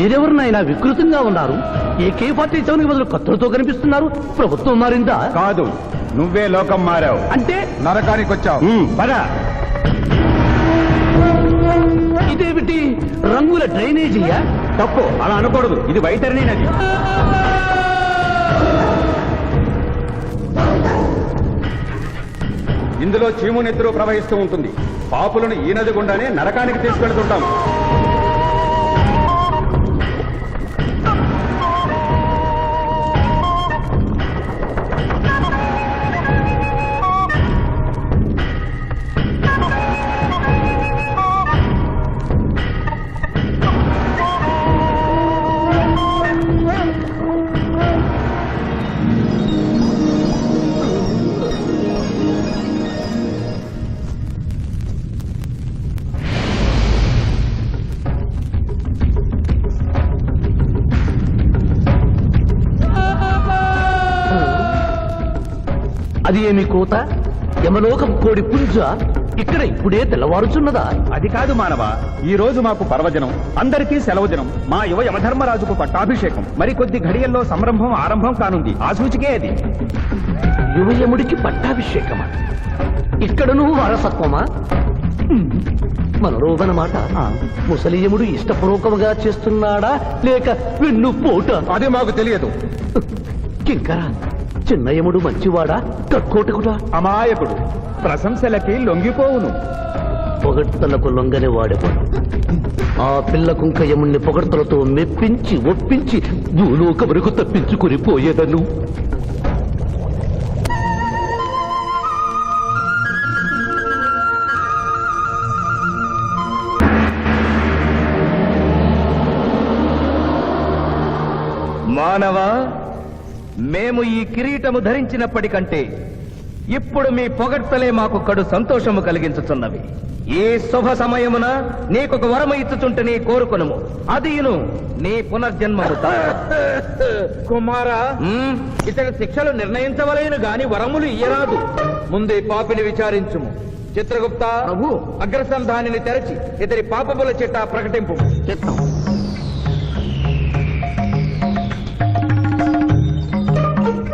మీరెవరినైనా వికృతంగా ఉన్నారు. AK-47 బదులు కత్తులతో కనిపిస్తున్నారు. ప్రభుత్వం మారిందా? కాదు, నువ్వే లోకం మారావు. అంటే నరకానికి వచ్చావు. పద. ఇదేమిటి రంగుల డ్రైనేజీయా? తప్పు, అలా అనకూడదు. ఇది వైతరణి నది. ఇందులో చీము నెత్తురు ప్రవహిస్తూ ఉంటుంది. పాపులను ఈ నది గుండానే నరకానికి తీసుకెళ్తుంటాం. అది ఏమి కోత? యమలోకం కోడి పుంజ ఇక్కడ ఇప్పుడే తెల్లవారుచున్నదా? అది కాదు మానవ, ఈ రోజు మాకు పర్వదినం, అందరికీ సెలవు దినం. మా యువ యమధర్మరాజుకు పట్టాభిషేకం. మరి కొద్ది ఘడియల్లో సంరంభం ఆరంభం కానుంది. ఆ సూచికే అది. యువయముడికి పట్టాభిషేకమా? ఇక్కడను వారసత్వమా? మనరోగనమాట. ముసలియముడు ఇష్టపూర్వకముగా చేస్తున్నాడా లేక వెన్ను పోట? అది మాకు తెలియదు. కింకరా, చిన్నయముడు మంచివాడా కక్కోటకుడా? అమాయకుడు, ప్రశంసలకి లొంగిపోవును. పొగడ్తలకు లొంగని వాడేవాడు. ఆ పిల్ల కుంకయముణ్ణి పొగడ్తలతో మెప్పించి ఒప్పించి భూలోక వరకు తప్పించుకుని పోయేదను. మానవ, మేము ఈ కిరీటము ధరించినప్పటికంటే ఇప్పుడు మీ పొగడ్తలే మాకు కడు సంతోషము కలిగించుతున్నవి. ఈ శుభ సమయమున నీకొక వరము ఇచ్చుచుంటే కోరుకొనుము. అదియును నీ పునర్జన్మము. కుమారా, ఇతడి శిక్షలు నిర్ణయించవలేను గాని వరములు ఇయ్యరాదు. ముందే పాపిని విచారించుము. చిత్రగుప్త ప్రభు, అగ్రసంధానిని తెరచి ఇతడి పాపముల చిట్టా ప్రకటింపు. చిత్తం.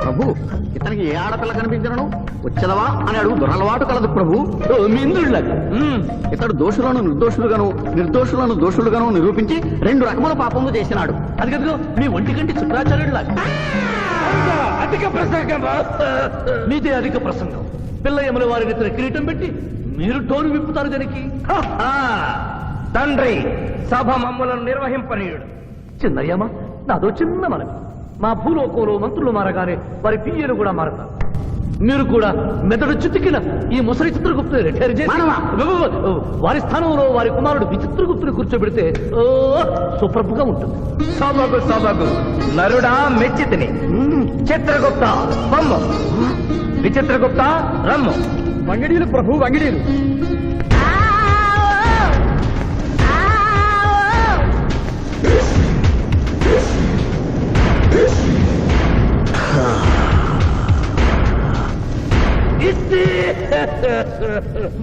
ప్రభు, ఇతనికి ఏ ఆడపిల్ల కనిపించను వచ్చదవా అని అడుగు దురలవాటు కలదు ప్రభు. మింద్రుళ్ళకి ఇతడు దోషులను నిర్దోషులుగాను నిర్దోషులను దోషులుగాను నిరూపించి 2 రకముల పాపములు చేసినాడు. అది కదుగో మీ ఒంటి కంటి శుక్రాచార్యుడులాగా. అధిక ప్రసంగం. మీదే అధిక ప్రసంగం. పిల్లయముల వారిని ఇతర కిరీటం పెట్టి మీరు టోను విప్పుతారు దానికి. తండ్రి, సభ మమ్ములను నిర్వహింపనీయుడు. చిన్నయ్యమ్మ, నాదో చిన్న మనవి. మా భూలోకంలో మంత్రులు మారగానే వారి పియ్యలు కూడా మారతారు. మీరు కూడా మెదడు చితికిన ఈ ముసలి చిత్రగుప్తుని రిటైర్ చేసి వారి స్థానంలో వారి కుమారుడు విచిత్రగుప్తుని కూర్చోబెడితే సుప్రభుగా ఉంటుంది. సభకు సభకు నరుడా మెచ్చితిని. చిత్రగుప్త బొమ్మ, విచిత్రగుప్త రమ్ము. వంగిడీలు ప్రభు, వంగిడీలు.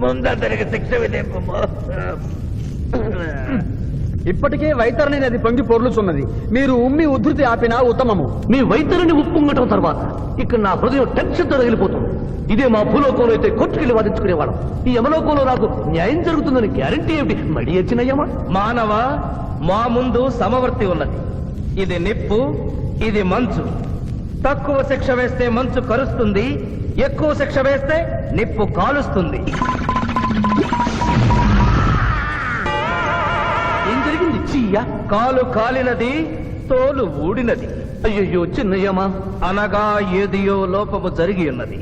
ముందరికి శిక్ష విధింపు. ఇప్పటికే వైతరణి నది పొంగి పొర్లుచున్నది. మీరు ఉమ్మి ఉద్ధృతి ఆపినా ఉత్తమము. మీ వైద్యుని ఉప్పొంగటం తర్వాత ఇక్కడ నా హృదయం టెన్షన్ తగిలిపోతుంది. ఇదే మా భూలోకంలో అయితే కోర్టుకెళ్ళి వాదించుకునేవాళ్ళం. ఈ యమలోకంలో నాకు న్యాయం జరుగుతుందని గ్యారంటీ ఏమిటి? మడి వచ్చినయ్యమా? మానవ, మా ముందు సమవర్తి ఉన్నది. ఇది నిప్పు, ఇది మంచు. తక్కువ శిక్ష వేస్తే మంచు కరుస్తుంది, ఎక్కువ శిక్ష వేస్తే నిప్పు కాలుస్తుంది. ఏం జరిగింది? చీయ కాలు కాలినది, తోలు ఊడినది. అయ్యయ్యో చిన్నయ్యమా, అనగా ఏదియో లోపము జరిగి ఉన్నది.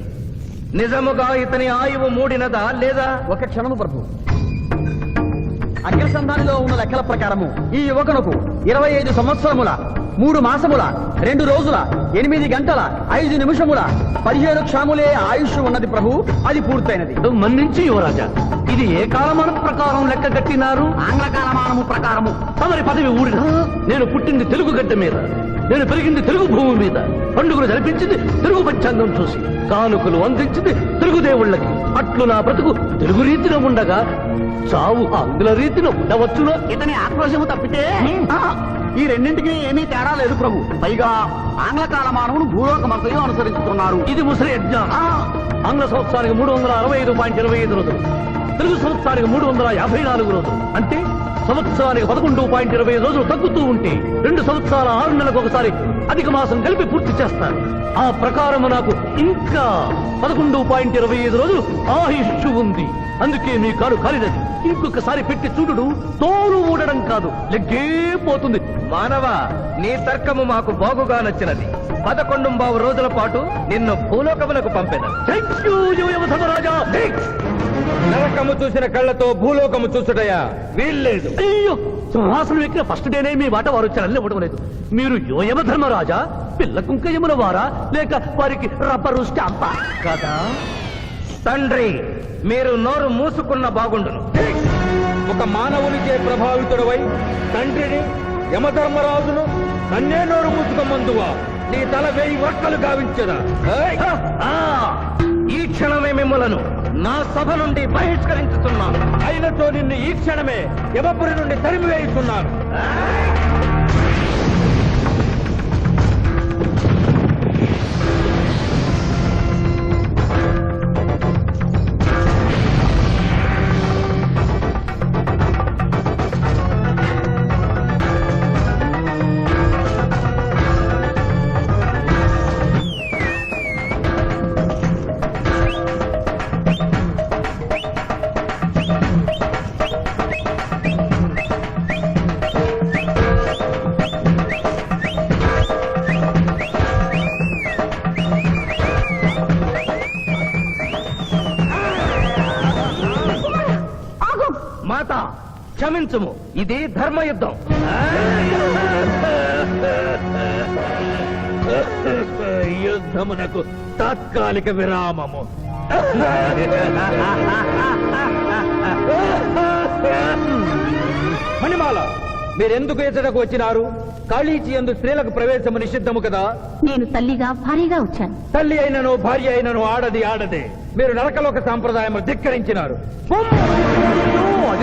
నిజముగా ఇతని ఆయువు మూడినదా లేదా? ఒక క్షణము ప్రభు. అగ్రసంధానిలో ఉన్న లెక్కల ప్రకారము ఈ యువకునకు 25 సంవత్సరముల 3 మాసముల 2 రోజుల 8 గంటల 5 నిమిషముల 17 క్షణములే ఆయుష్ ఉన్నది ప్రభు. అది పూర్తయినది. మన్నించి యువరాజా, ఇది ఏ కాలమానం ప్రకారం లెక్క కట్టినారు? ఆంగ్ల కాలమానము ప్రకారము. తమరి పదవి ఊరిన. నేను పుట్టింది తెలుగు గడ్డ మీద, నేను పెరిగింది తెలుగు భూమి మీద. పండుగలు జరిపించింది తెలుగు పంచాంగం చూసి, కానుకలు అందించింది తెలుగు దేవుళ్ళకి. అట్లు నా బ్రతుకు తెలుగు రీతిలో ఉండగా చావు ఆంగ్ల రీతిలో ఉండవచ్చునో? ఇతని ఆక్రోశము తప్పితే ఈ రెండింటికి ఏమీ తేడా లేదు ప్రభు. పైగా ఆంగ్ల కాలమానమును భూలోకమంతయు అనుసరిస్తున్నారు. ఇది ముసలి యజ్ఞం. ఆంగ్ల సంవత్సరానికి 365.25 రోజులు, తెలుగు సంవత్సరానికి 354 రోజులు. అంటే సంవత్సరానికి 11.25 రోజులు తగ్గుతూ ఉంటే 2 సంవత్సరాల 6 నెలలకు ఒకసారి అధిక మాసం కలిపి పూర్తి చేస్తారు. ఆ ప్రకారం నాకు ఇంకా 11.25 రోజులు ఆయుష్షు ఉంది. అందుకే మీ కారు కాలినది. ఇంకొకసారి పెట్టి చూడు, తోలు ఊడడం కాదు, లెగ్గే పోతుంది. మానవ, నీ తర్కము మాకు బాగుగా నచ్చినది. 11 రోజుల పాటు నిన్ను భూలోకములకు పంపెద. ధర్మరాజా, నరకము చూసిన కళ్ళతో భూలోకము చూసుటయా వీల్లేదు. అయ్యో, సింహాసనం ఎక్కిన ఫస్ట్ డేనే మీ మాట వారు వచ్చారని ఇవ్వడం లేదు. మీరు యోయమ ధర్మరాజా, పిల్ల కుంక యమున వారా, లేక వారికి రబ్బరు స్టాంపా కదా? తండ్రి, మీరు నోరు మూసుకున్న బాగుండును. ఒక మానవునిచే ప్రభావితుడవై తండ్రిని యమధర్మరాజును నన్నే నోరు మూసుకోమందువా? నీ తల 1000 వక్కలు గావించదా? ఈ క్షణమే మిమ్మలను నా సభ నుండి బహిష్కరించుతున్నాను. అయినతో నిన్ను ఈ క్షణమే యమపురి నుండి తరిమి వేయిస్తున్నాను. మాత, క్షమించుము, ఇది ధర్మయుద్ధం. యుద్ధమునకు తాత్కాలిక విరామము. మణిమాల, మీరెందుకు ఎచ్చటకు వచ్చినారు? కాళీచి యందు స్త్రీలకు ప్రవేశము నిషిద్ధము కదా? నేను తల్లిగా భారీగా వచ్చాను. తల్లి అయినను భార్య అయినను ఆడది ఆడదే. మీరు నరకలోక సాంప్రదాయము ధిక్కరించినారు.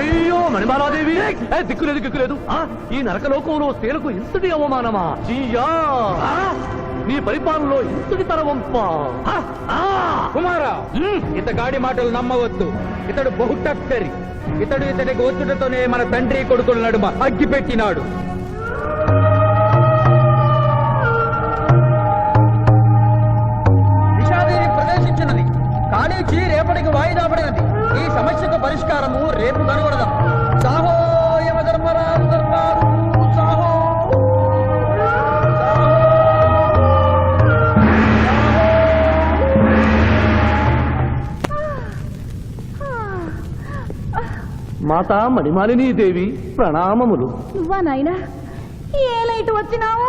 అయ్యో మణిమాలాదేవి, దిక్కులేదు. ఈ నరకలోకంలో స్త్రీలకు ఇంతటి అవమానమా? చీయా, నీ పరిపాలనలో ఇంతటి తరవంపా? కుమారా, ఇతగాడి మాటలు నమ్మవద్దు. ఇతడు బహుటక్కరి. ఇతడికి వచ్చుటతోనే మన తండ్రి కొడుకుల నడుమ అగ్గి పెట్టినాడు. నిషాదేవి ప్రవేశించినది. కాళీచి రేపటికి వాయిదా పడినది. ఈ సమస్యకు పరిష్కారము రేపు కనుగొడదాం. సాహో యమధర్మరాజు దర్బారు, సాహో. మాతా మణిమాలినీ దేవి ప్రణామములు. నువ్వా నాయనా? ఏలా ఇటు వచ్చినావు?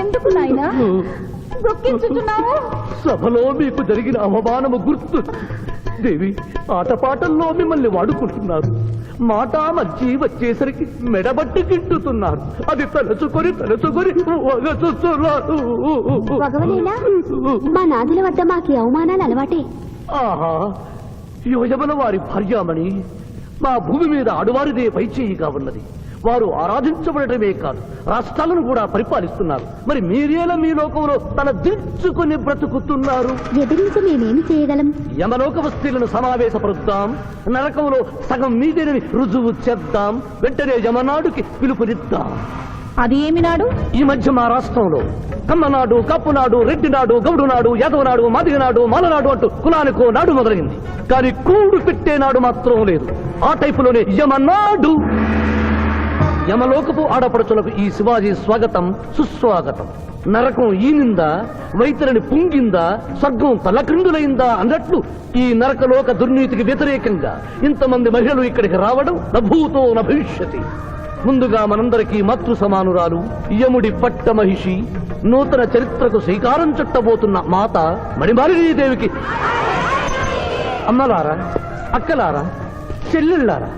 ఎందుకు నాయనా దుఃఖించుచున్నావు? సభలో మీకు జరిగిన అవమానము గుర్తు. దేవి, ఆటపాటల్లో మిమ్మల్ని వాడుకుంటున్నారు. మాట మధ్య వచ్చేసరికి మెడబట్టి గిట్టుతున్నారు. అది తలుచుకొని వగచుస్తున్నారు. భగవనేనా? మా నాదుల వద్ద మాకి అవమానాలు అలవాటే. ఆహా, యోజమన వారి భార్యామణి మా భూమి మీద ఆడువారిదే పైచేయిగా ఉన్నది. వారు ఆరాధించబడటమే కాదు, రాష్ట్రాలను కూడా పరిపాలిస్తున్నారు. మరి మీరేలా మీ లోకంలో తల దించుకుని బ్రతుకుతున్నారు? ఎదిరించి మేమేమి చేయగలం? యమలోక వస్తువులను సమావేశపరుద్దాం, నరకంలో సగం మీదేనని రుజువు చేద్దాం. వెంటనే యమనాడుకి పిలుపునిద్దాం. అది ఏమి నాడు? ఈ మధ్య మా రాష్ట్రంలో కమ్మనాడు, కప్పునాడు, రెడ్డినాడు, గౌడునాడు, యాదవనాడు, మాదిగనాడు, మాలనాడు అంటూ కులానికో నాడు మొదలైంది. కానీ కూడు పెట్టే నాడు మాత్రం లేదు. ఆ టైపులోనే యమనాడు. యమలోకపు ఆడపడుచులకు ఈ శివాజీ స్వాగతం సుస్వాగతం. నరకం ఈనిందా, వైతరిని పుంగిందా, స్వర్గం తలక్రిందులైందా అన్నట్లు ఈ నరకలోక దుర్నీతికి వ్యతిరేకంగా ఇంతమంది మహిళలు ఇక్కడికి రావడం నభూతో నభవిష్యతి. ముందుగా మనందరికీ మాతృ సమానురాలు, యముడి పట్ట మహిషి, నూతన చరిత్రకు శ్రీకారం చుట్టబోతున్న మాత మణిమాలినీదేవికి అమ్మలారా, అక్కలారా, చెల్లెళ్ళారా,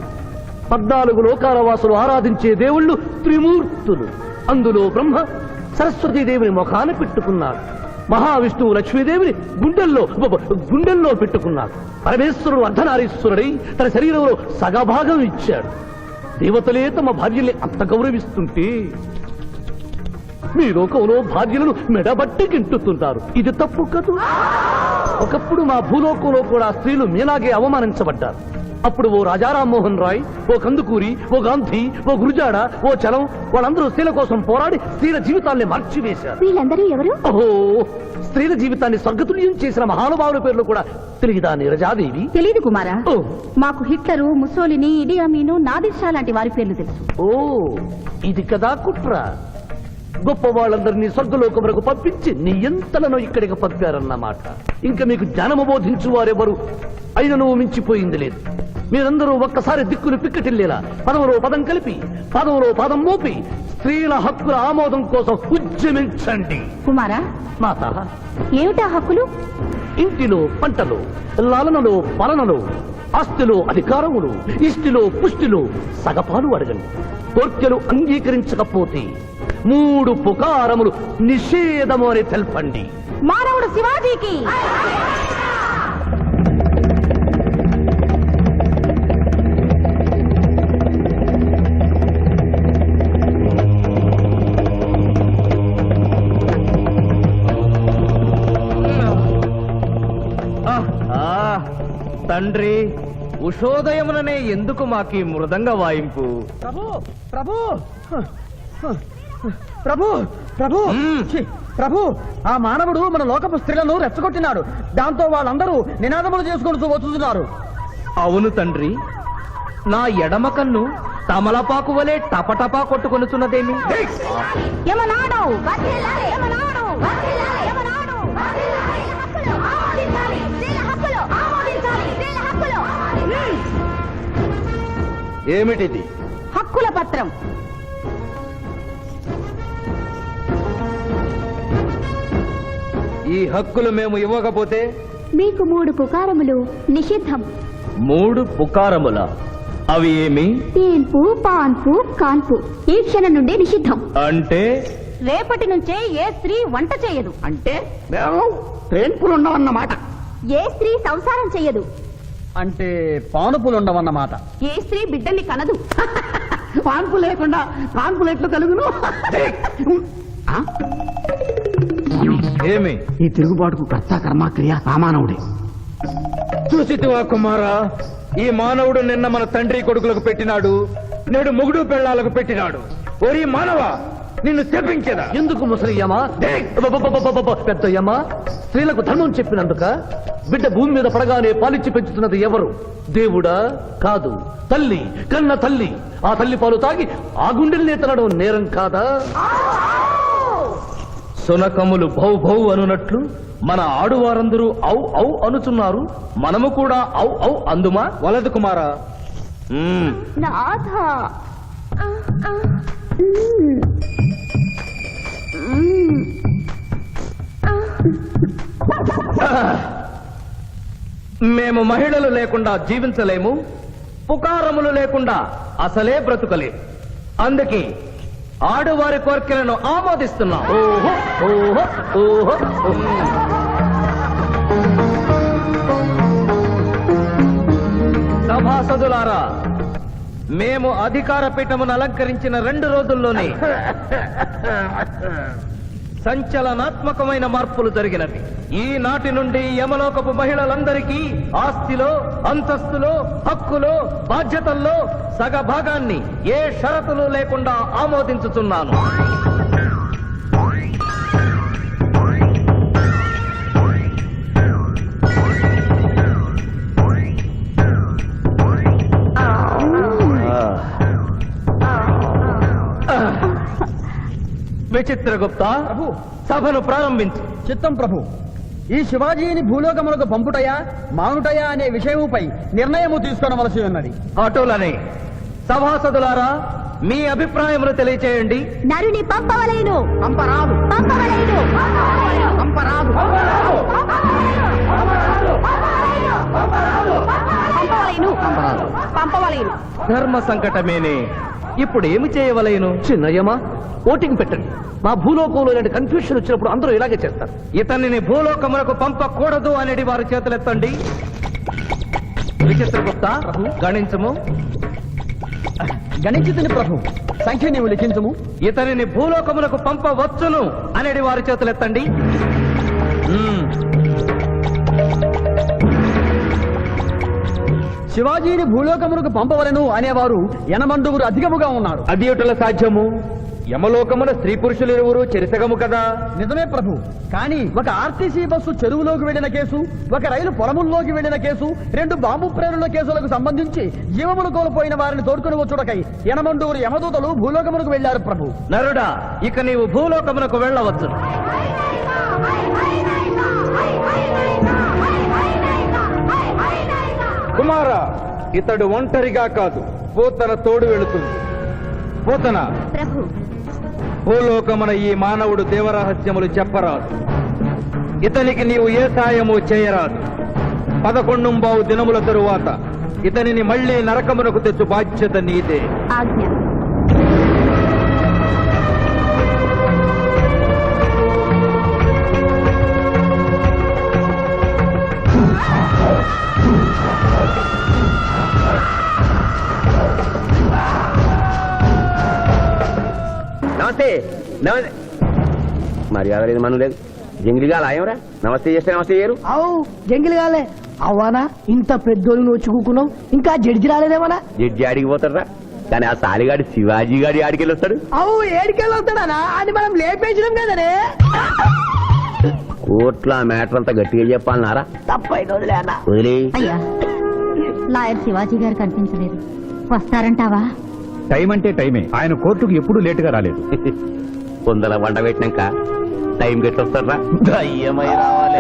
14 లోకాల వాసులు ఆరాధించే దేవుళ్ళు త్రిమూర్తులు. అందులో బ్రహ్మ సరస్వతీదేవిని ముఖాన పెట్టుకున్నాడు. మహావిష్ణువు లక్ష్మీదేవిని గుండెల్లో పెట్టుకున్నాడు. పరమేశ్వరుడు అర్ధనారీశ్వరుడై తన శరీరంలో సగభాగం ఇచ్చాడు. దేవతలే తమ భార్యల్ని అంత గౌరవిస్తుంటే మీ లోకంలో భార్యలను మెడబట్టి గింటుతుంటారు. ఇది తప్పు కదూ. ఒకప్పుడు మా భూలోకంలో కూడా స్త్రీలు మీలాగే అవమానించబడ్డారు. అప్పుడు ఓ రాజా రామ్మోహన్ రాయ్, ఓ కందుకూరి, ఓ గాంధీ, ఓ గురుజాడ, ఓ చలం వాళ్ళందరూ స్త్రీల కోసం పోరాడి స్త్రీల జీవితాల్ని మార్చివేశారు. వీళ్ళందరూ ఎవరు? ఓహో, స్త్రీల జీవితాన్ని స్వర్గతుల్యం చేసిన మహానుభావుల పేర్లు కూడా తెలియదా నీరజాదేవి? తెలీదు కుమారా. ఓ మాకు హిట్లరు, ముసోలిని, ఇడి అమీను, నాదిర్ షా లాంటి వారి పేర్లు తెలుసు. ఓ ఇది కదా కుట్ర. గొప్ప వాళ్ళందరినీ స్వర్గలోకములకు పంపించి నీ ఎంతలను ఇక్కడికి పంపారన్నమాట. ఇంకా మీకు జ్ఞానము బోధించు వారెవరు అయినను మించిపోయింది లేదు. మీరందరూ ఒక్కసారి దిక్కులు పిక్కటిల్లేలా పదములో పదం కలిపి పదములో పదం మోపి స్త్రీల హక్కుల ఆమోదం కోసం ఉద్యమించండి. కుమారా, మాత, ఏమిటా హక్కులు? ఇంటిలో పంటలు, లాలనలో పాలనలో, ఆస్తిలో అధికారములు, ఇష్టిలో పుష్టిలో సగపాలు అడగండి. కోర్కెలు అంగీకరించకపోతే 3 పుకారములు నిషేధము అని తెల్పండి. మానవుడు శివాజీకి! తండ్రి, ఉషోదయముననే ఎందుకు మాకీ మృదంగ వాయింపు? ప్రభు ప్రభు ప్రభు ప్రభు ఛీ, ప్రభు, ఆ మానవుడు మన లోకపు స్త్రీలను రెచ్చగొట్టినాడు. దాంతో వాళ్ళందరూ నినాదములు చేసుకుంటూ వస్తున్నారు. అవును తండ్రి, నా ఎడమ కన్ను తమలపాకు వలె టపటపా కొట్టుకొనుచున్నదేమి? యమనాడు! వర్ధిల్లాలి! యమనాడు! వర్ధిల్లాలి! యమనాడు! వర్ధిల్లాలి! హక్కులు ఆమోదించాలి! స్త్రీల హక్కులు ఆమోదించాలి! స్త్రీల హక్కులు! ఏమిటిది? హక్కుల పత్రం. ఈ హక్కులు మేము ఇవ్వకపోతే మీకు 3 పుకారములు నిషిద్ధం. 3 పుకారముల? అవి ఏమి? తేన్పు, పాన్పు, కాన్పు ఈ క్షణం నుండి నిషిద్ధం. అంటే రేపటి నుంచే ఏ స్త్రీ వంట చేయదు. అంటే మేము ట్రేన్పులు ఉండవన్నమాట. ఏ స్త్రీ సంసారం చెయ్యదు. అంటే పానుపులు ఉండవన్నమాట. ఏ స్త్రీ బిడ్డల్ని కనదు. పాన్పు లేకుండా పాన్పులు ఎట్లు కలుగును? ఏమి? ఈ తిరుగుబాటుకు కర్త కర్మ క్రియ సామానవుడే. చూసితివా కుమారా, ఈ మానవుడు నిన్న మన తండ్రి కొడుకులకు పెట్టినాడు, నేడు మొగుడు పెళ్ళాలకు పెట్టినాడు. ఓరి మానవ, నిన్ను శపించదా? ఎందుకు ముసలియమా? పెద్దయ్యమా, స్త్రీలకు ధర్మం చెప్పినందుక? బిడ్డ భూమి మీద పడగానే పాలిచ్చి పెంచుతున్నది ఎవరు? దేవుడా? కాదు, తల్లి, కన్న తల్లి. ఆ తల్లి పాలు తాగి ఆ గుండెల్ని తినడం నేరం కాదా? సునకములు భౌ భౌ అనునట్లు మన ఆడువారందరూ ఔ ఔ అనుచున్నారు. మనము కూడా ఔ ఔ అందుమా? వలదు కుమారా. నాథ. మేము మహిళలు లేకుండా జీవించలేము, పుకారములు లేకుండా అసలే బ్రతుకలేము. అందుకే ఆడువారి కోరికలను ఆమోదిస్తున్నాం. ఓహో ఓహో ఓహో. సభాసదులారా, మేము అధికార పీఠమును అలంకరించిన 2 రోజుల్లోనే సంచలనాత్మకమైన మార్పులు జరిగినవి. ఈనాటి నుండి యమలోకపు మహిళలందరికీ ఆస్తిలో, అంతస్తులో, హక్కులో, బాధ్యతల్లో సగభాగాన్ని ఏ షరతులు లేకుండా ఆమోదించుతున్నాను. విచిత్రగుప్త, సభను ప్రారంభించు. చిత్తం ప్రభు. ఈ శివాజీని భూలోకములకు పంపుటయా మానుటయా అనే విషయముపై నిర్ణయము తీసుకొనవలసి ఉన్నది. అటులనే సభాసదులారా, మీ అభిప్రాయములు తెలియచేయండి. నరుని పంపవలేను. పంపరాదు. పంపవలేను. పంపరాదు. పంపవలేను. పంపవలేను. ధర్మ సంకటమేనే. ఇప్పుడు ఏమి చేయవలేను? చిన్నయ్యమా, ఓటింగ్ పెట్టండి. మా భూలోకంలో ఇలాంటి కన్ఫ్యూషన్ వచ్చినప్పుడు అందరూ ఇలాగే చేస్తారు. ఇతనిని భూలోకములకు పంపకూడదు అనేది వారి చేతులెత్తండి. విచిత్రగుప్త, గణించము. గణించుతుని ప్రభు సంఖ్య నీవు లిఖించుము. ఇతనిని భూలోకములకు పంపవచ్చును అనేది వారి చేతులెత్తండి. శివాజీని భూలోకమునకు పంపవలను అనేవారు ఎనమండుగురు అధికముగా ఉన్నారు. అది ఎటుల సాధ్యము? యమలోకమున స్త్రీ పురుషులు ఇరువురు చెరిసగము కదా. నిజమే ప్రభు, కానీ ఒక ఆర్టీసీ బస్సు చెరువులోకి వెళ్లిన కేసు, ఒక రైలు పొలముల్లోకి వెళ్లిన కేసు, 2 బాంబు ప్రేరుల కేసులకు సంబంధించి జీవములు కోల్పోయిన వారిని తోడుకొని వచ్చుటకై ఎనమండుగురు యమదూతలు భూలోకమునకు వెళ్లారు ప్రభు. నరుడా, ఇక నీవు భూలోకమునకు వెళ్ళవచ్చు. కుమార, ఇతడు ఒంటరిగా కాదు, పోతన తోడు వెళుతుంది. పోతన, ప్రభు భూలోకమున ఈ మానవుడు దేవరహస్యములు చెప్పరాదు. ఇతనికి నీవు ఏ సాయము చేయరాదు. 11 దినముల తరువాత ఇతనిని మళ్లీ నరకమునకు తెచ్చు బాధ్యత నీదే. ఆజ్ఞ. నమస్తే. నమస్తే. మర్యాద లేదు, మనం లేదు. జంగిలిగా లాయంరా. నమస్తే చేస్తే నమస్తే చేయరు. అవు జంగిల్ కాలే అవ్వానా, ఇంత పెద్దోళ్ళు వచ్చి కూకున్నావు, ఇంకా జడ్జి రాలేదేమన్నా? జడ్జి ఆడికి పోతారా, కానీ ఆ సాలిగాడి శివాజీ గారి ఆడికి వెళ్ళొస్తాడు. అవు ఏడికెళ్ళి వస్తాడనా అని మనం లేపేసినాం కదనే. కోర్టులో ఆ మ్యాటర్ అంతా గట్టిగా చెప్పాలన్నారా? తప్పైన వదిలే అన్న. వదిలే. అయ్యా, లాయర్ శివాజీ గారు కనిపించలేదు. వస్తారంటావా? టైం అంటే టైమే. ఆయన కోర్టుకు ఎప్పుడు లేటుగా రాలేదు. కొందల వంట పెట్టినాక టైం గెట్టొస్తారా? దయ్యమై రావాలి.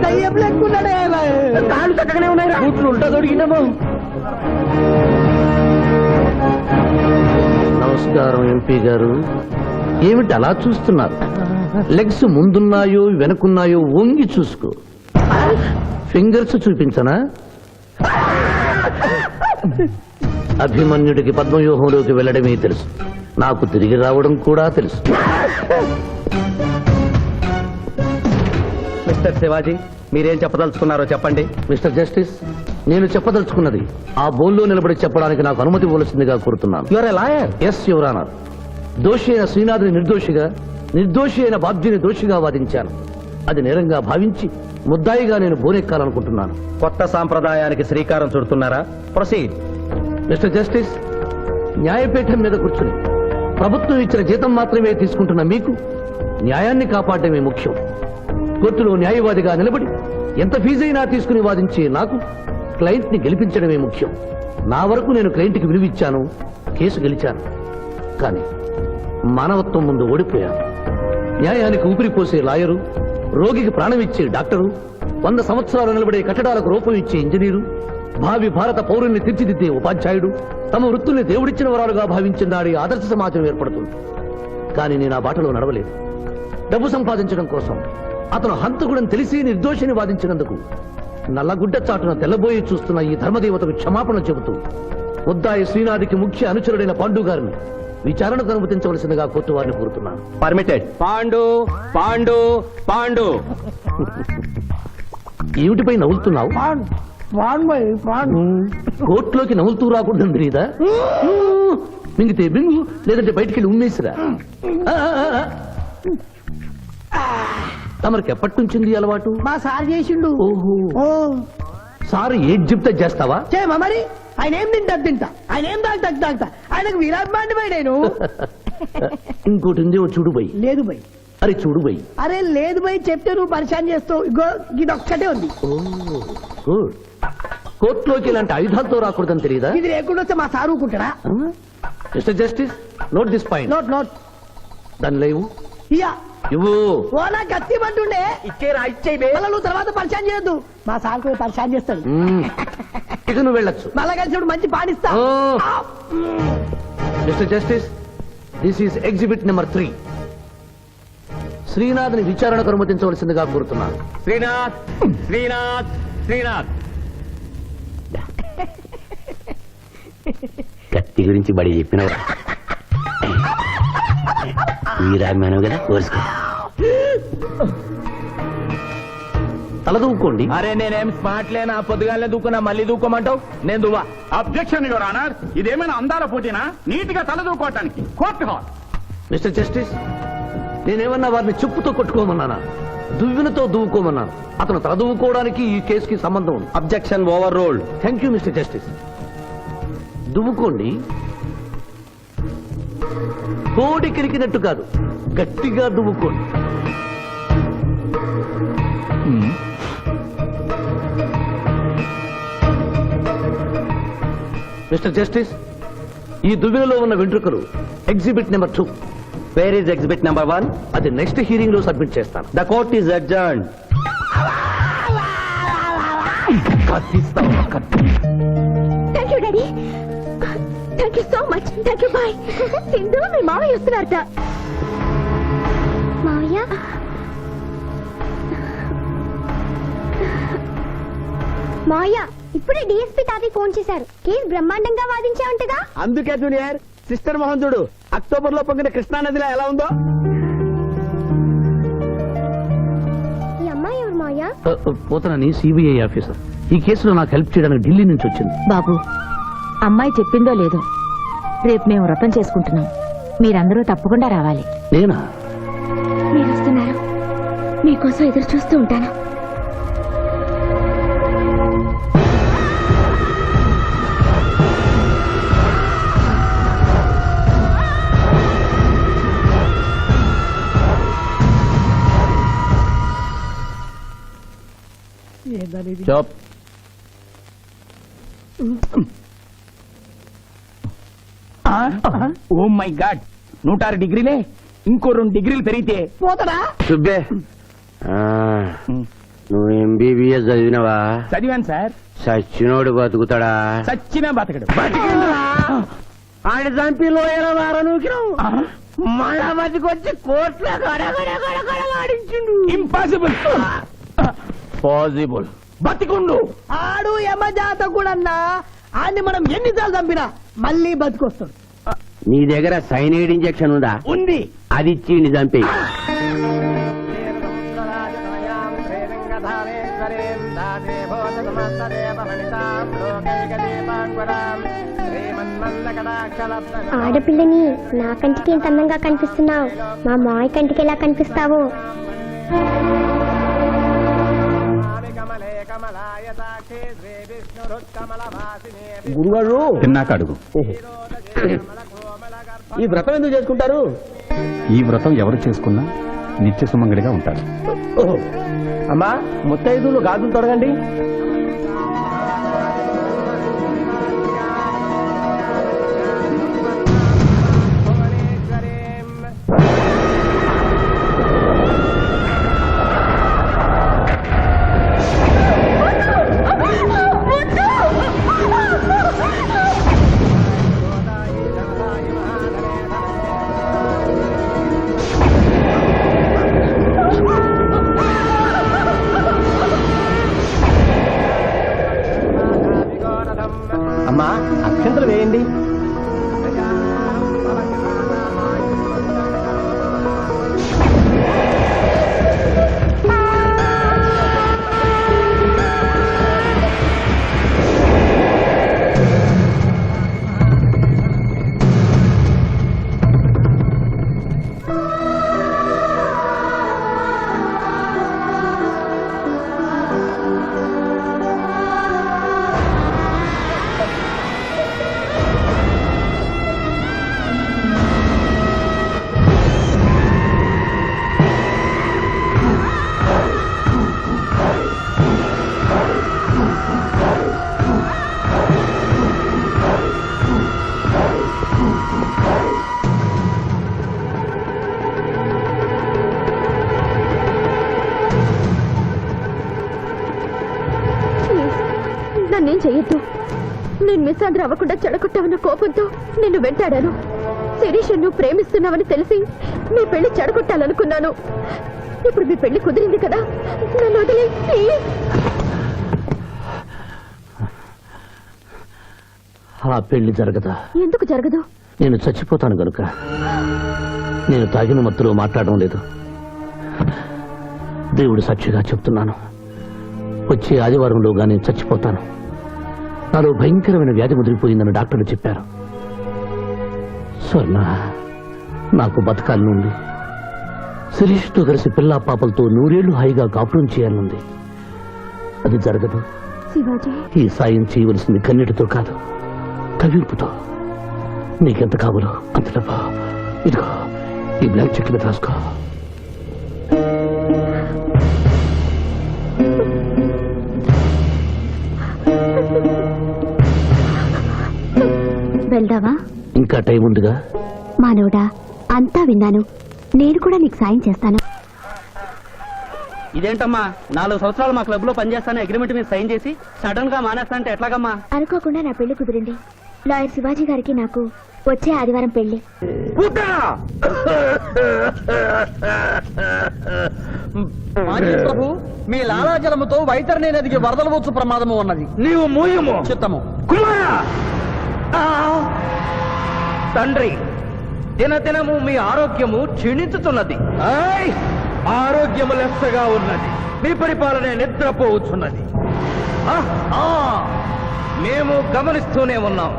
దయ్యం లెక్కున్నాడే ఆయన. కాళ్ళు చక్కగానే ఉన్నాయి, కూతురు ఉంటా దొరికినాము. నమస్కారం ఎంపీ గారు. ఏమిటి అలా చూస్తున్నారు? లెగ్స్ ముందున్నాయో వెనుకున్నాయో వంగి చూసుకో. ఫింగర్స్ చూపించనా? అభిమన్యుడికి పద్మవ్యూహంలోకి వెళ్ళడమే తెలుసు, నాకు తిరిగి రావడం కూడా తెలుసు. మిస్టర్ శివాజీ, మీరేం చెప్పదలుచుకున్నారో చెప్పండి. మిస్టర్ జస్టిస్, నేను చెప్పదలుచుకున్నది ఆ బోన్లో నిలబడి చెప్పడానికి నాకు అనుమతి ఇవ్వవలసిందిగా కోరుతున్నాను. Your a lawyer. Yes your honour. దోషి అయిన శ్రీనాథుని నిర్దోషిగా, నిర్దోషి అయిన బాబ్జీని దోషిగా వాదించాను. అది నేరంగా భావించి ముద్దాయిగా నేను బోనెక్కాలనుకుంటున్నాను. కొత్త సాంప్రదాయానికి శ్రీకారం చుడుతున్నారా? ప్రొసీడ్. మిస్టర్ జస్టిస్, న్యాయపీఠం మీద కూర్చుని ప్రభుత్వం ఇచ్చిన జీతం మాత్రమే తీసుకుంటున్న మీకు న్యాయాన్ని కాపాడమే ముఖ్యం. కోర్టులో న్యాయవాదిగా నిలబడి ఎంత ఫీజైనా తీసుకుని వాదించే నాకు క్లయింట్ ని గెలిపించడమే ముఖ్యం. నా వరకు నేను క్లయింట్ కి విలువిచ్చాను, కేసు గెలిచాను. కానీ మానవత్వం ముందు ఓడిపోయాను. న్యాయానికి ఊపిరిపోసే లాయరు, రోగికి ప్రాణం ఇచ్చే డాక్టరు, 100 సంవత్సరాలు నిలబడే కట్టడాలకు రూపం ఇచ్చే ఇంజనీరు, భావి భారత పౌరుల్ని తీర్చిదిద్దే ఉపాధ్యాయుడు, తమ వృత్తుల్ని దేవుడిచ్చిన వరాలుగా భావించిన నాడి ఆదర్శ సమాజం ఏర్పడుతుంది. కానీ నేను ఆ బాటలో నడవలేదు. డబ్బు సంపాదించడం కోసం అతను హంతకుడని తెలిసి నిర్దోషిని వాదించినందుకు నల్లగుడ్డ చాటున తెల్లబోయి చూస్తున్న ఈ ధర్మదేవతకు క్షమాపణ చెబుతూ ముద్దాయి శ్రీనాథికి ముఖ్య అనుచరుడైన పాండు గారిని విచారణకు అనుమతించవలసిందిగా కోర్టు వారిని కోరుతున్నాను. పర్మిటెడ్. పాండు, పాండు, పాండు. ఏమిటిపై నవ్వులుతున్నావు? కోర్టులోకి నవ్వులుతూ రాకుండా తెలీదా? మింగితే బింగు, లేదంటే బయటికి వెళ్ళి ఉమ్మేసిరా. తమరికి ఎప్పటి నుంచింది ఈ అలవాటు? మా సార్ చేసిండు. ఓహో, ఓ సార్ ఏది చెప్తే చేస్తావా? చేయమా మరి. ఆయన ఏం తింటా, ఆయన ఏం తాగుతా, ఆయనకు వీరాభిమాని పోయి నేను. ఇంకోటి ఉంది, ఓ చూడు బై. లేదు బై. అరే చూడు బై. అరే లేదు బై, చెప్తే నువ్వు పరిశాన్ చేస్తావు. ఇగో ఇది ఒక్కటే ఉంది. గుడ్. కోర్టులోకి ఇలాంటి ఆయుధాలతో రాకూడదని తెలియదా? ఇది లేకుండా వస్తే మా సార్ ఊరుకుంటాడా? Mister justice, note this point. Note. దాని లేవు ఇయ్యా. ఇవ్వు. ఓ నా గట్టి పట్టుండే మళ్ళా నువ్వు తర్వాత పరిశాన్ చేయొద్దు. మా సార్ కూడా పరిశాన్ చేస్తాడు. ఇక నువ్వు వెళ్ళొచ్చు. మళ్ళా కలిసి మంచి పాటిస్తా. Mister justice, this is exhibit number 3. శ్రీనాథ్ని విచారణకు అనుమతించవలసిందిగా కోరుతున్నాను. శ్రీనాథ్, శ్రీనాథ్, శ్రీనాథ్. కత్తి గురించి బడి చెప్పినవరా? వీరాభిమానం కదా, కోరుసుకో. తల దూకోండి. అరే నేనేం స్మార్ట్ లేనా, పొద్దుగానే దూకున్నా మళ్ళీ దూకోమంటావు? నేను దువ్వా. అబ్జెక్షన్ యువర్ ఆనర్, ఇదేమైనా అందాల పోటీనా? నీట్ గా తలదూకోవటానికి కోర్టు హాల్. మిస్టర్ జస్టిస్, నేనేమన్నా వారిని చెప్పుతో కొట్టుకోమన్నానా? దువ్వినతో దువ్వుకోమన్నాను. అతను తల దువ్వుకోవడానికి ఈ కేసుకి సంబంధం ఉంది. Objection overruled. Thank you mister justice. దువ్వుకోండి. కోడి కిరికినట్టు కాదు, గట్టిగా దువ్వుకోండి. మిస్టర్ జస్టిస్, ఈ దువ్వెనలో ఉన్న వెంట్రుకలు exhibit number 2. Where is exhibit number 1? అది నెక్స్ట్ హియరింగ్ లో సబ్మిట్ చేస్తాను. The court is adjourned. Thank you daddy, thank you so much. Thank you. Bye. Sindhu, మీ మావయ్య వస్తున్నారట. మావయ్య, మావయ్య ఇప్పుడే డిఎస్పీ తాతయ్య ఫోన్ చేశారు. కేసు బ్రహ్మాండంగా వాదించావంటగా. అందుకే జూనియర్, సిస్టర్ మోహన్ చూడు అక్టోబర్ లో పొంగిన కృష్ణా నదిలో ఎలా ఉందో. ఈ అమ్మాయి ఎవరు మావయ్య? పోతనని సిబిఐ ఆఫీసర్. ఈ కేసులో నాకు హెల్ప్ చేయడానికి ఢిల్లీ నుంచి వచ్చింది. బాబు, అమ్మాయి చెప్పిందో లేదో, రేపు మేము వ్రతం చేసుకుంటున్నాం. మీరందరూ తప్పకుండా రావాలి. నేనా? మీరు వస్తున్నారు, మీకోసం ఎదురు చూస్తూ ఉంటాను. చాప్. ఓ మై గాడ్, 106 డిగ్రీలే. ఇంకో 2 డిగ్రీలు పెరిగితే పోతడా? సుబ్బే, నువ్వు ఎంబీబీఎస్ చదివినవా? చదివాను సార్. సచ్చినోడు బతుకుతాడా? చచ్చినా బతకడు. ఆయన చంపి లోయల వారనూకినావు, మళ్ళా బతికొచ్చి కోర్టులో గడగడగడగడలాడించిండు. ఇంపాసిబుల్. పాసిబుల్. బతికుండు. ఆడు యమజాతకుడన్నా, ఆడిని మనం ఎన్నిసార్లు చంపినా మళ్ళీ బతికొస్తాడు. నీ దగ్గర సైనైడ్ ఇంజెక్షన్ ఉందా? ఉంది. అది ఇచ్చి చంపి. ఆడపిల్లని నా కంటికి ఎంత అందంగా కనిపిస్తున్నావు, మా మాయ కంటికి ఎలా కనిపిస్తావో. గురుగారు తిన్నాక అడుగు. ఈ వ్రతం ఎందుకు చేసుకుంటారు? ఈ వ్రతం ఎవరు చేసుకున్నా నిత్య సుమంగళిగా ఉంటారు. అమ్మా, ముత్తైదులు గాజులు తొడగండి. అమ్మా, అక్షంతలు వేయండి. నన్నేం చెయ్యొద్దు. నేను మిస్ ఆంధ్ర అవ్వకుండా చెడగొట్టావన్న కోపంతో నిన్ను వెంటాడాను. శిరీష్ నువ్వు ప్రేమిస్తున్నావని తెలిసి మీ పెళ్లి చెడగొట్టాలనుకున్నాను. ఇప్పుడు మీ పెళ్లి కుదిరింది కదా, నన్ను వదిలే ప్లీజ్. ఆ పెళ్లి జరగదా? ఎందుకు జరగదు? నేను చచ్చిపోతాను గనుక. నేను తాగిన మత్తులో మాట్లాడడం లేదు. దేవుడు సాక్షిగా చెప్తున్నాను, వచ్చే ఆదివారంలోగా నేను చచ్చిపోతాను. నాలో భయంకరమైన వ్యాధి ముదిరిపోయిందని డాక్టర్లు చెప్పారు. స్వర్ణ, నాకు బతకాలనుంది. శిరీష్తో కలిసి పిల్లా పాపలతో 100 ఏళ్లు హాయిగా కాపురం చేయాలనుంది. అది జరగదు. శివాజీ, ఈ సాయం చేయవలసింది కన్నీటితో కాదు, కవింపుతో. నీకెంత కావాలో అంత డబ్బా ఇదిగో, ఈ బ్లాంక్ చెక్ మీద రాసుకో. వెళ్దావా? ఇంకా టైం ఉందిగా. మానవుడా, అంతా విన్నాను. నేను కూడా నీకు సాయం చేస్తాను. ఇదేంటమ్మా 4 సంవత్సరాలు మా క్లబ్ లో పనిచేస్తాను అగ్రిమెంట్ మీద సైన్ చేసి సడన్ గా మానేస్తా అంటే ఎట్లాగమ్మా? అనుకోకుండా నా పెళ్లి కుదిరింది. లాయర్ శివాజీ గారికి నాకు వచ్చే ఆదివారం పెళ్లి. మాజీ ప్రభు, మీ లాలాజలముతో వైతరణి నదికి వరదలు వచ్చు ప్రమాదము ఉన్నది. నీవు మూయము. చిత్తము. కుమారా! తండ్రి, దినదినము మీ ఆరోగ్యము క్షీణించుతున్నది. ఆయ్! ఆరోగ్యము లెస్సగా ఉన్నది, మీ పరిపాలన నిద్రపోవచ్చున్నది. మేము గమనిస్తూనే ఉన్నాం.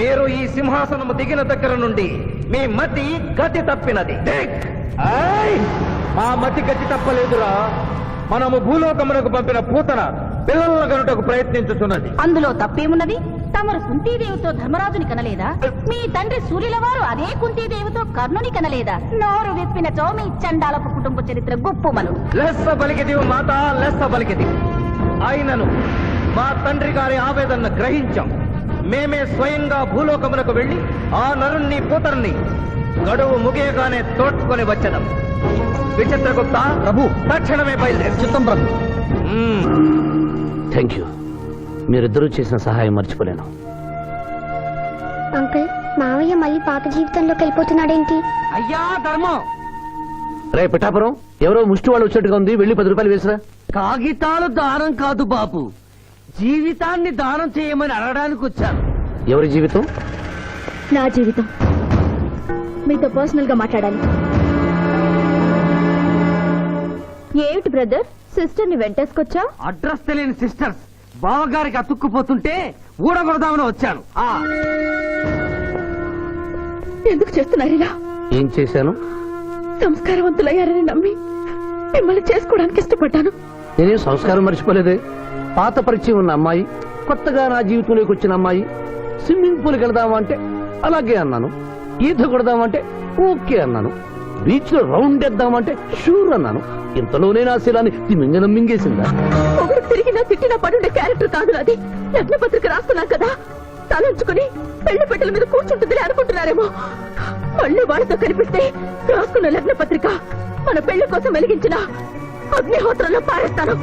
మీరు ఈ సింహాసనము దిగిన దగ్గర నుండి మీ మతి గతి తప్పినది. ఆయ్! మా మతి గతి తప్పలేదురా. మనము భూలోకమునకు పంపిన పూతన పిల్లల కనుటకు ప్రయత్నించుతున్నది. అందులో తప్పేమున్నది? తమరు కుంతీదేవితో ధర్మరాజుని కనలేదా? మీ తండ్రి సూర్యుల వారు అదే కుంతీదేవితో కర్ణుని కనలేదా? నోరు విప్పినచో మీ చండాలపు కుటుంబ చరిత్ర గుప్పుమను. లెస్స పలికిది మాత, లెస్స పలికిది. అయినను మా తండ్రి గారి ఆవేదన గ్రహించాం. మేమే స్వయంగా భూలోకమునకు వెళ్లి ఆ నరుణ్ణి పూతరుని గడువు ముగియగానే తోడ్కొని వచ్చేదాం. విచిత్రగుప్త ప్రభు, తక్షణమే బయలుదేరు. చిత్తం ప్రభు. Thank you. మీరిద్దరూ చేసిన సహాయం మర్చిపోలేను. అంకుల్, మావయ్య మళ్ళీ పాత జీవితంలోకి వెళ్ళిపోతున్నాడేంటి? అయ్యా ధర్మం, రే పిఠాపురం, ఎవరో ముష్టి వాళ్ళు వచ్చినట్టుగా ఉంది, వెళ్ళి 10 రూపాయలు వేసిరా. కాగితాలు దానం కాదు బాబు, జీవితాన్ని దానం చేయమని అడగడానికి వచ్చాను. ఎవరి జీవితం? నా జీవితం. మీతో పర్సనల్ గా మాట్లాడాలి. ఏమిటి బ్రదర్, సిస్టర్ ని వెంటేసుకొచ్చా? అడ్రస్ తెలియని సిస్టర్స్ బావగారికి అతుక్కుపోతుంటే ఊడగొడదామని వచ్చాను. ఎందుకు చేస్తున్నారు ఇలా? ఏం చేశాను? సంస్కారవంతులయ్యారని నమ్మి మిమ్మల్ని చేసుకోవడానికి ఇష్టపడ్డాను. నేనేం సంస్కారం మర్చిపోలేదే. పాత పరిచయం ఉన్న అమ్మాయి, కొత్తగా నా జీవితంలోకి వచ్చిన అమ్మాయి. స్విమ్మింగ్ పూల్కి వెళదామా అంటే అలాగే అన్నాను. ఈత కొడదామంటే ఓకే అన్నాను. బీచ్ లో రౌండ్ వేద్దామంటే షూర్ అన్నాను. ఇంతలోనే నా శీలాన్ని తిమింగనం మింగేసిందా? ఒకరు తిరిగినా తిట్టినా పడుండే క్యారెక్టర్ కాదు అది. లగ్న పత్రిక రాస్తున్నాం కదా, తలంచుకుని పెళ్లి పెట్టెల మీద కూర్చుంటుందని అనుకుంటున్నారేమో. మళ్ళీ వాళ్ళతో కనిపిస్తే రాసుకున్న లగ్న పత్రిక మన పెళ్లి కోసం వెలిగించిన అగ్నిహోత్రంలో పారేస్తాను.